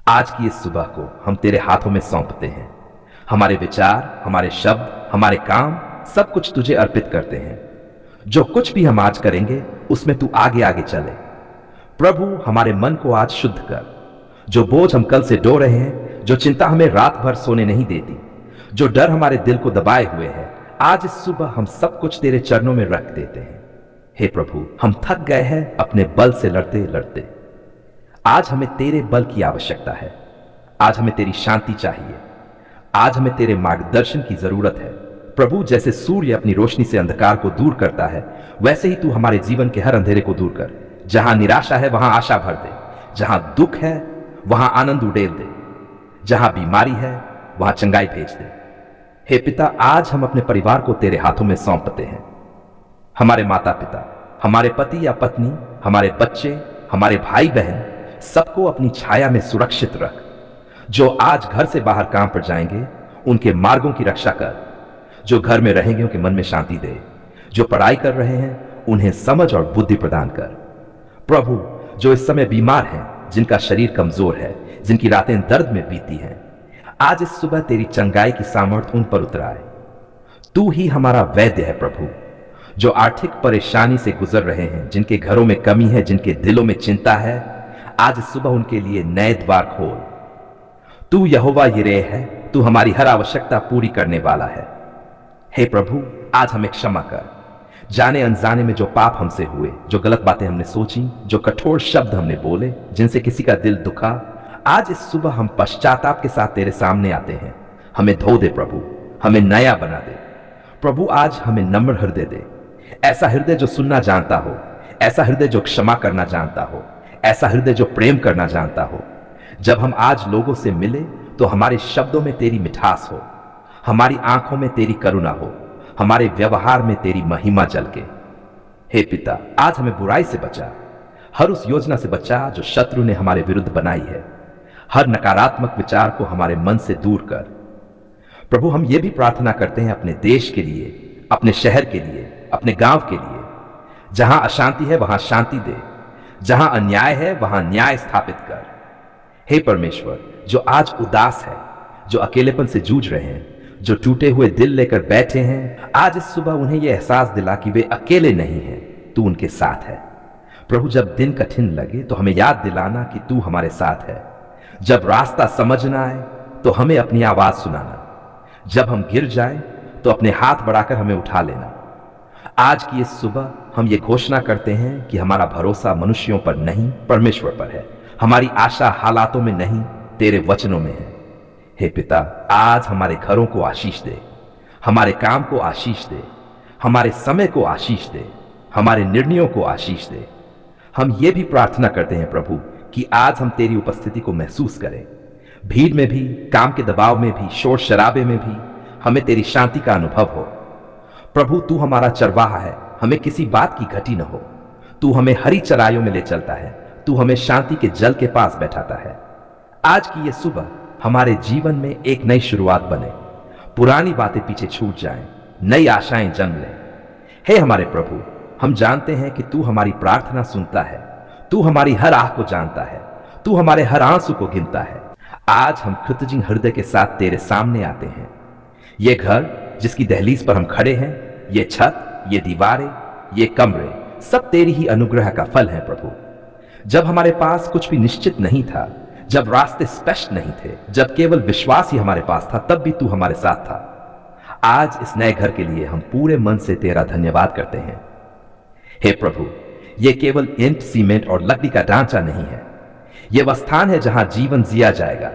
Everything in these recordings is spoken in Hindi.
आज की इस सुबह को हम तेरे हाथों में सौंपते हैं। हमारे विचार, हमारे शब्द, हमारे काम, सब कुछ तुझे अर्पित करते हैं। जो कुछ भी हम आज करेंगे उसमें तू आगे आगे चले। प्रभु, हमारे मन को आज शुद्ध कर। जो बोझ हम कल से ढो रहे हैं, जो चिंता हमें रात भर सोने नहीं देती, जो डर हमारे दिल को दबाए हुए है, आज इस सुबह हम सब कुछ तेरे चरणों में रख देते हैं। हे प्रभु, हम थक गए हैं अपने बल से लड़ते लड़ते। आज हमें तेरे बल की आवश्यकता है। आज हमें तेरी शांति चाहिए। आज हमें तेरे मार्गदर्शन की जरूरत है। प्रभु, जैसे सूर्य अपनी रोशनी से अंधकार को दूर करता है, वैसे ही तू हमारे जीवन के हर अंधेरे को दूर कर। जहां निराशा है वहां आशा भर दे। जहां दुख है वहां आनंद उड़ेल दे। जहां बीमारी है वहां चंगाई भेज दे। हे पिता, आज हम अपने परिवार को तेरे हाथों में सौंपते हैं। हमारे माता पिता, हमारे पति या पत्नी, हमारे बच्चे, हमारे भाई बहन, सबको अपनी छाया में सुरक्षित रख। जो आज घर से बाहर काम पर जाएंगे उनके मार्गों की रक्षा कर। जो घर में रहेंगे उनके मन में शांति दे। जो पढ़ाई कर रहे हैं उन्हें समझ और बुद्धि प्रदान कर। प्रभु, जो इस समय बीमार हैं, जिनका शरीर कमजोर है, जिनकी रातें दर्द में बीती हैं, आज इस सुबह तेरी चंगाई की सामर्थ्य उन पर उतराए। तू ही हमारा वैद्य है प्रभु। जो आर्थिक परेशानी से गुजर रहे हैं, जिनके घरों में कमी है, जिनके दिलों में चिंता है, आज इस सुबह उनके लिए नए द्वार खोल। तू यहोवा यिरेह है। तू हमारी हर आवश्यकता पूरी करने वाला है। हे प्रभु, आज हमें क्षमा कर। जाने अनजाने में जो पाप हमसे हुए, जो गलत बातें हमने सोची, जो कठोर शब्द हमने बोले, जिनसे किसी का दिल दुखा, आज इस सुबह हम पश्चाताप के साथ तेरे सामने आते हैं। हमें धो दे प्रभु, हमें नया बना दे। प्रभु, आज हमें नम्र हृदय दे। ऐसा हृदय जो सुनना जानता हो, ऐसा हृदय जो क्षमा करना जानता हो, ऐसा हृदय जो प्रेम करना जानता हो। जब हम आज लोगों से मिले तो हमारे शब्दों में तेरी मिठास हो, हमारी आंखों में तेरी करुणा हो, हमारे व्यवहार में तेरी महिमा झलके। हे पिता, आज हमें बुराई से बचा। हर उस योजना से बचा जो शत्रु ने हमारे विरुद्ध बनाई है। हर नकारात्मक विचार को हमारे मन से दूर कर। प्रभु, हम ये भी प्रार्थना करते हैं अपने देश के लिए, अपने शहर के लिए, अपने गांव के लिए। जहां अशांति है वहां शांति दे। जहां अन्याय है वहां न्याय स्थापित कर। हे परमेश्वर, जो आज उदास है, जो अकेलेपन से जूझ रहे हैं, जो टूटे हुए दिल लेकर बैठे हैं, आज इस सुबह उन्हें यह एहसास दिला कि वे अकेले नहीं हैं, तू उनके साथ है। प्रभु, जब दिन कठिन लगे तो हमें याद दिलाना कि तू हमारे साथ है। जब रास्ता समझ ना आए तो हमें अपनी आवाज सुनाना। जब हम गिर जाएं तो अपने हाथ बढ़ाकर हमें उठा लेना। आज की इस सुबह हम ये घोषणा करते हैं कि हमारा भरोसा मनुष्यों पर नहीं, परमेश्वर पर है। हमारी आशा हालातों में नहीं, तेरे वचनों में है। हे पिता, आज हमारे घरों को आशीष दे, हमारे काम को आशीष दे, हमारे समय को आशीष दे, हमारे निर्णयों को आशीष दे। हम ये भी प्रार्थना करते हैं प्रभु कि आज हम तेरी उपस्थिति को महसूस करें। भीड़ में भी, काम के दबाव में भी, शोर शराबे में भी हमें तेरी शांति का अनुभव हो। प्रभु, तू हमारा चरवाहा है, हमें किसी बात की घटी न हो। तू हमें हरी चराइयों में ले चलता है। तू हमें शांति के जल के पास बैठाता है। आज की ये सुबह हमारे जीवन में एक नई शुरुआत बने। पुरानी बातें पीछे छूट जाएं, नई आशाएं जन्म लें। हे हमारे प्रभु, हम जानते हैं कि तू हमारी प्रार्थना सुनता है। तू हमारी हर आह को जानता है। तू हमारे हर आंसू को गिनता है। आज हम कृतज्ञ हृदय के साथ तेरे सामने आते हैं। ये घर जिसकी दहलीज पर हम खड़े हैं, ये छत, ये दीवारें, ये कमरे, सब तेरी ही अनुग्रह का फल है प्रभु। जब हमारे पास कुछ भी निश्चित नहीं था, जब रास्ते स्पष्ट नहीं थे, जब केवल विश्वास ही हमारे पास था, तब भी तू हमारे साथ था। आज इस नए घर के लिए हम पूरे मन से तेरा धन्यवाद करते हैं। हे प्रभु, यह केवल ईंट, सीमेंट और लकड़ी का ढांचा नहीं है। यह वह स्थान है जहां जीवन जिया जाएगा,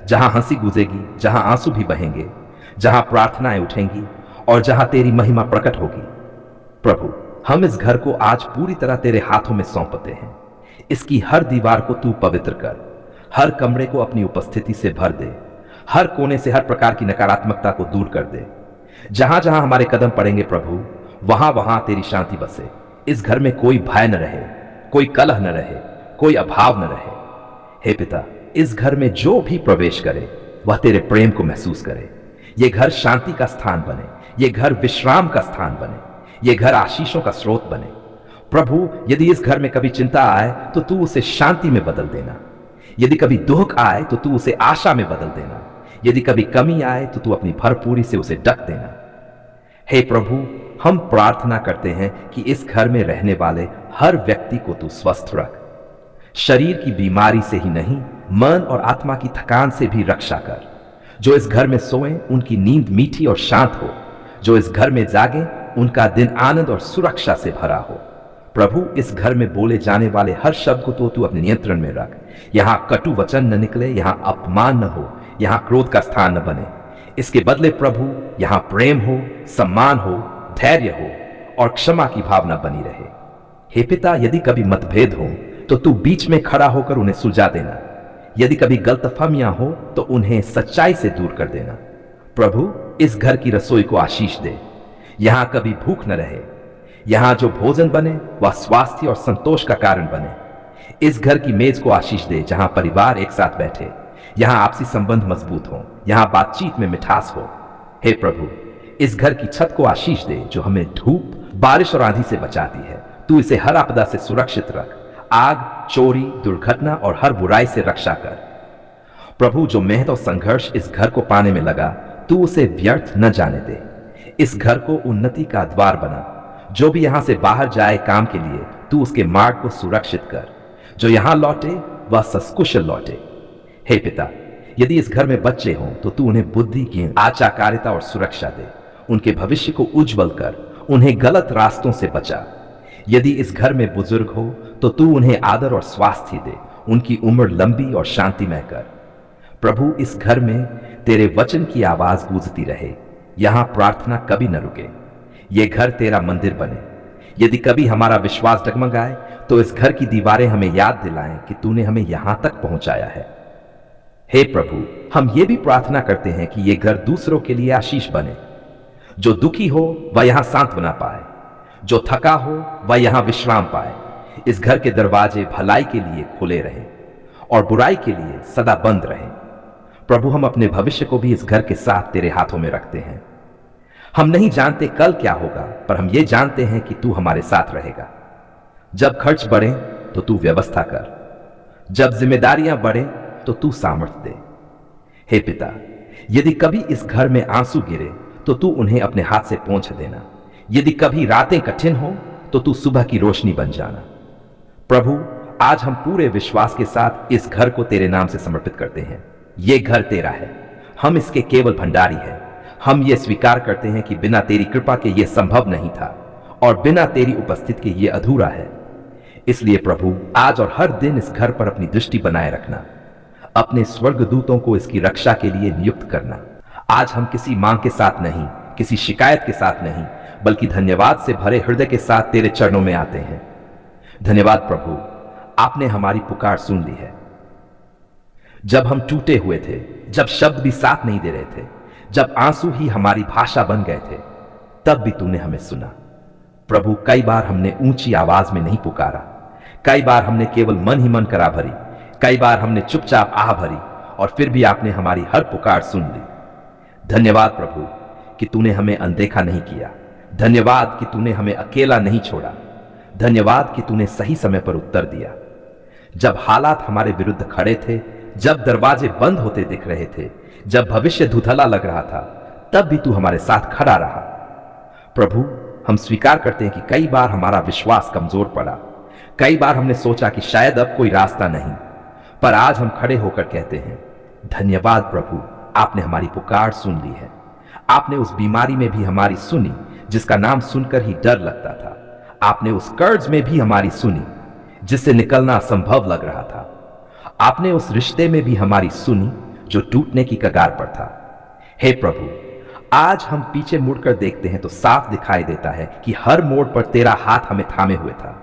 जहां हंसी गूंजेगी, जहां आंसू भी बहेंगे, जहां प्रार्थनाएं उठेंगी और जहां तेरी महिमा प्रकट होगी। प्रभु, हम इस घर को आज पूरी तरह तेरे हाथों में सौंपते हैं। इसकी हर दीवार को तू पवित्र कर। हर कमरे को अपनी उपस्थिति से भर दे। हर कोने से हर प्रकार की नकारात्मकता को दूर कर दे। जहां जहां हमारे कदम पड़ेंगे प्रभु, वहां वहां तेरी शांति बसे। इस घर में कोई भय न रहे, कोई कलह न रहे, कोई अभाव न रहे। हे पिता, इस घर में जो भी प्रवेश करे वह तेरे प्रेम को महसूस करे। ये घर शांति का स्थान बने। ये घर विश्राम का स्थान बने। ये घर आशीषों का स्रोत बने। प्रभु, यदि इस घर में कभी चिंता आए तो तू उसे शांति में बदल देना। यदि कभी दुख आए तो तू उसे आशा में बदल देना। यदि कभी कमी आए तो तू अपनी भरपूरी से उसे ढक देना। हे प्रभु, हम प्रार्थना करते हैं कि इस घर में रहने वाले हर व्यक्ति को तू स्वस्थ रख। शरीर की बीमारी से ही नहीं, मन और आत्मा की थकान से भी रक्षा कर। जो इस घर में सोएं उनकी नींद मीठी और शांत हो। जो इस घर में जागें उनका दिन आनंद और सुरक्षा से भरा हो। प्रभु, इस घर में बोले जाने वाले हर शब्द को तो तू अपने नियंत्रण में रख। यहां कटु वचन न निकले, यहां अपमान न हो, यहां क्रोध का स्थान न बने। इसके बदले प्रभु, यहां प्रेम हो, सम्मान हो, धैर्य हो और क्षमा की भावना बनी रहे। हे पिता, यदि कभी मतभेद हो तो तू बीच में खड़ा होकर उन्हें सुलझा देना। यदि कभी गलतफहमियां हो तो उन्हें सच्चाई से दूर कर देना। प्रभु, इस घर की रसोई को आशीष दे। यहां कभी भूख न रहे। यहां जो भोजन बने वह स्वास्थ्य और संतोष का कारण बने। इस घर की मेज को आशीष दे जहां परिवार एक साथ बैठे। यहां आपसी संबंध मजबूत हो, यहां बातचीत में मिठास हो। हे प्रभु, इस घर की छत को आशीष दे जो हमें धूप, बारिश और आंधी से बचाती है। तू इसे हर आपदा से सुरक्षित रख। आग, चोरी, दुर्घटना और हर बुराई से रक्षा कर। प्रभु, जो मेहनत और संघर्ष इस घर को पाने में लगा, तू उसे व्यर्थ न जाने दे। इस घर को उन्नति का द्वार बना। जो भी यहां से बाहर जाए काम के लिए, तू उसके मार्ग को सुरक्षित कर। जो यहां लौटे वह सकुशल लौटे। हे पिता, यदि इस घर में बच्चे हों तो तू उन्हें बुद्धि, ज्ञान, आचाकारिता और सुरक्षा दे। उनके भविष्य को उज्जवल कर, उन्हें गलत रास्तों से बचा। यदि इस घर में बुजुर्ग हो तो तू उन्हें आदर और स्वास्थ्य दे। उनकी उम्र लंबी और शांतिमय कर। प्रभु, इस घर में तेरे वचन की आवाज गूंजती रहे। यहां प्रार्थना कभी न रुके। ये घर तेरा मंदिर बने। यदि कभी हमारा विश्वास डगमगाए तो इस घर की दीवारें हमें याद दिलाएं कि तूने हमें यहां तक पहुंचाया है। हे प्रभु, हम ये भी प्रार्थना करते हैं कि ये घर दूसरों के लिए आशीष बने। जो दुखी हो वह यहां सांत्वना पाए। जो थका हो वह यहां विश्राम पाए। इस घर के दरवाजे भलाई के लिए खुले रहें और बुराई के लिए सदा बंद रहें। प्रभु, हम अपने भविष्य को भी इस घर के साथ तेरे हाथों में रखते हैं। हम नहीं जानते कल क्या होगा, पर हम ये जानते हैं कि तू हमारे साथ रहेगा। जब खर्च बढ़े तो तू व्यवस्था कर। जब जिम्मेदारियां बढ़े तो तू सामर्थ्य दे। हे पिता, यदि कभी इस घर में आंसू गिरे तो तू उन्हें अपने हाथ से पोंछ देना। यदि कभी रातें कठिन हो तो तू सुबह की रोशनी बन जाना। प्रभु, आज हम पूरे विश्वास के साथ इस घर को तेरे नाम से समर्पित करते हैं। ये घर तेरा है, हम इसके केवल भंडारी हैं। हम ये स्वीकार करते हैं कि बिना तेरी कृपा के ये संभव नहीं था और बिना तेरी उपस्थिति के ये अधूरा है। इसलिए प्रभु, आज और हर दिन इस घर पर अपनी दृष्टि बनाए रखना। अपने स्वर्गदूतों को इसकी रक्षा के लिए नियुक्त करना। आज हम किसी मांग के साथ नहीं, किसी शिकायत के साथ नहीं, बल्कि धन्यवाद से भरे हृदय के साथ तेरे चरणों में आते हैं। धन्यवाद प्रभु, आपने हमारी पुकार सुन ली है। जब हम टूटे हुए थे, जब शब्द भी साथ नहीं दे रहे थे, जब आंसू ही हमारी भाषा बन गए थे, तब भी तूने हमें सुना। प्रभु, कई बार हमने ऊंची आवाज में नहीं पुकारा। कई बार हमने केवल मन ही मन करा भरी। कई बार हमने चुपचाप आह भरी और फिर भी आपने हमारी हर पुकार सुन ली। धन्यवाद प्रभु कि तूने हमें अनदेखा नहीं किया। धन्यवाद कि तूने हमें अकेला नहीं छोड़ा। धन्यवाद कि तूने सही समय पर उत्तर दिया। जब हालात हमारे विरुद्ध खड़े थे, जब दरवाजे बंद होते दिख रहे थे, जब भविष्य धुंधला लग रहा था, तब भी तू हमारे साथ खड़ा रहा। प्रभु, हम स्वीकार करते हैं कि कई बार हमारा विश्वास कमजोर पड़ा। कई बार हमने सोचा कि शायद अब कोई रास्ता नहीं, पर आज हम खड़े होकर कहते हैं, धन्यवाद प्रभु, आपने हमारी पुकार सुन ली है। आपने उस बीमारी में भी हमारी सुनी जिसका नाम सुनकर ही डर लगता था। आपने उस कर्ज में भी हमारी सुनी जिससे निकलना असंभव लग रहा था। आपने उस रिश्ते में भी हमारी सुनी जो टूटने की कगार पर था। हे प्रभु, आज हम पीछे मुड़कर देखते हैं तो साफ दिखाई देता है कि हर मोड़ पर तेरा हाथ हमें थामे हुए था।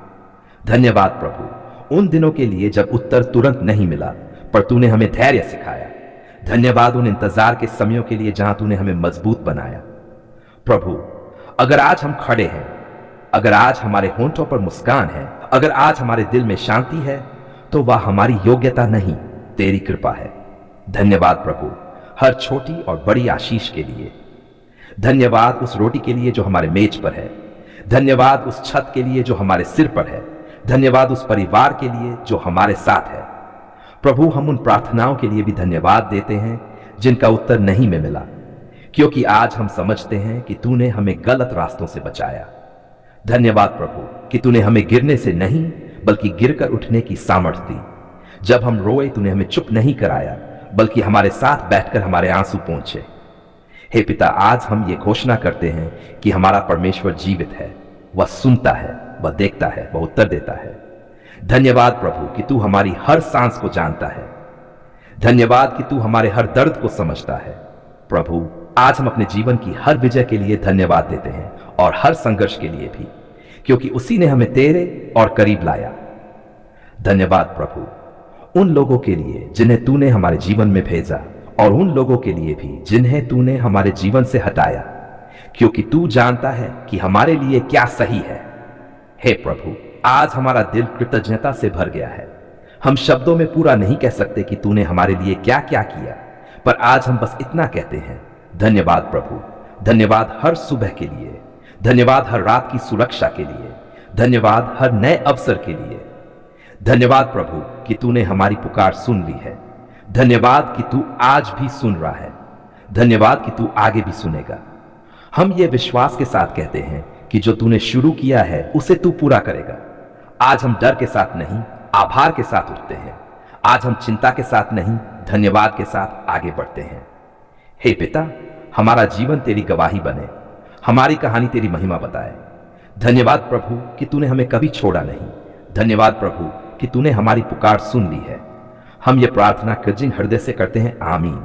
धन्यवाद प्रभु उन दिनों के लिए जब उत्तर तुरंत नहीं मिला, पर तूने हमें धैर्य सिखाया। धन्यवाद उन इंतजार के समयों के लिए जहां तूने हमें मजबूत बनाया। प्रभु, अगर आज हम खड़े हैं, अगर आज हमारे होंठों पर मुस्कान है, अगर आज हमारे दिल में शांति है, तो वह हमारी योग्यता नहीं, तेरी कृपा है। धन्यवाद प्रभु हर छोटी और बड़ी आशीष के लिए। धन्यवाद उस रोटी के लिए जो हमारे मेज पर है। धन्यवाद उस छत के लिए जो हमारे सिर पर है। धन्यवाद उस परिवार के लिए जो हमारे साथ है। प्रभु, हम उन प्रार्थनाओं के लिए भी धन्यवाद देते हैं जिनका उत्तर नहीं में मिला, क्योंकि आज हम समझते हैं कि तूने हमें गलत रास्तों से बचाया। धन्यवाद प्रभु कि तूने हमें गिरने से नहीं बल्कि गिरकर उठने की सामर्थ्य दी। जब हम रोए तूने हमें चुप नहीं कराया, बल्कि हमारे साथ बैठकर हमारे आंसू पोंछे। हे पिता, आज हम ये घोषणा करते हैं कि हमारा परमेश्वर जीवित है, वह सुनता है, वह देखता है, वह उत्तर देता है। धन्यवाद प्रभु कि तू हमारी हर सांस को जानता है। धन्यवाद कि तू हमारे हर दर्द को समझता है। प्रभु, आज हम अपने जीवन की हर विजय के लिए धन्यवाद देते हैं और हर संघर्ष के लिए भी, क्योंकि उसी ने हमें तेरे और करीब लाया। धन्यवाद प्रभु उन लोगों के लिए जिन्हें तूने हमारे जीवन में भेजा और उन लोगों के लिए भी जिन्हें तूने हमारे जीवन से हटाया, क्योंकि तू जानता है कि हमारे लिए क्या सही है। हे प्रभु, आज हमारा दिल कृतज्ञता से भर गया है। हम शब्दों में पूरा नहीं कह सकते कि तूने हमारे लिए क्या क्या किया, पर आज हम बस इतना कहते हैं, धन्यवाद प्रभु। धन्यवाद हर सुबह के लिए, धन्यवाद हर रात की सुरक्षा के लिए, धन्यवाद हर नए अवसर के लिए। धन्यवाद प्रभु कि तूने हमारी पुकार सुन ली है। धन्यवाद कि तू आज भी सुन रहा है। धन्यवाद कि तू आगे भी सुनेगा। हम ये विश्वास के साथ कहते हैं कि जो तूने शुरू किया है उसे तू पूरा करेगा। आज हम डर के साथ नहीं, आभार के साथ उठते हैं। आज हम चिंता के साथ नहीं, धन्यवाद के साथ आगे बढ़ते हैं। हे पिता, हमारा जीवन तेरी गवाही बने, हमारी कहानी तेरी महिमा बताए। धन्यवाद प्रभु कि तूने हमें कभी छोड़ा नहीं। धन्यवाद प्रभु कि तूने हमारी पुकार सुन ली है। हम ये प्रार्थना कृतज्ञ हृदय से करते हैं, आमीन।